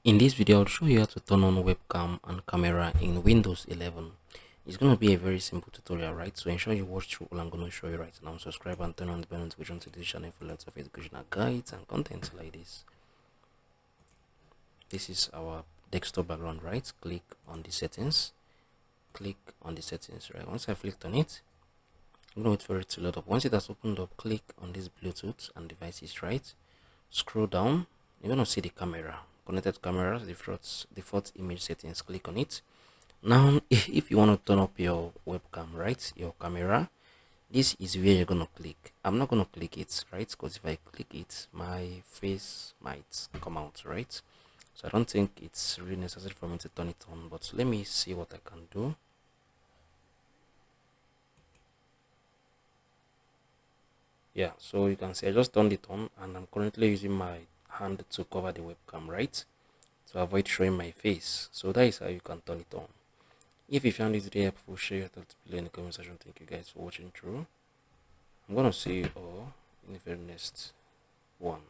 In this video, I'll show you how to turn on webcam and camera in Windows 11. It's going to be a very simple tutorial, right? So ensure you watch through all I'm going to show you right now. Subscribe and turn on the bell notification to this channel for lots of educational guides and content like this. This is our desktop background, right? Click on the settings. Click on the settings, right? Once I've clicked on it, I'm going to wait for it to load up. Once it has opened up, click on this Bluetooth and devices, right? Scroll down. You're going to see the camera. Connected cameras, default image settings. Click on it. Now if you want to turn up your webcam, right, your camera, this is where you're going to click. I'm not going to click it, right, because if I click it, my face might come out, right? So I don't think it's really necessary for me to turn it on, but let me see what I can do. Yeah, so you can see I just turned it on and I'm currently using my hand to cover the webcam, right, to avoid showing my face. So that is how you can turn it on. If you found this video helpful, share your thoughts below in the comment section. Thank you guys for watching through. I'm gonna see you all in the very next one.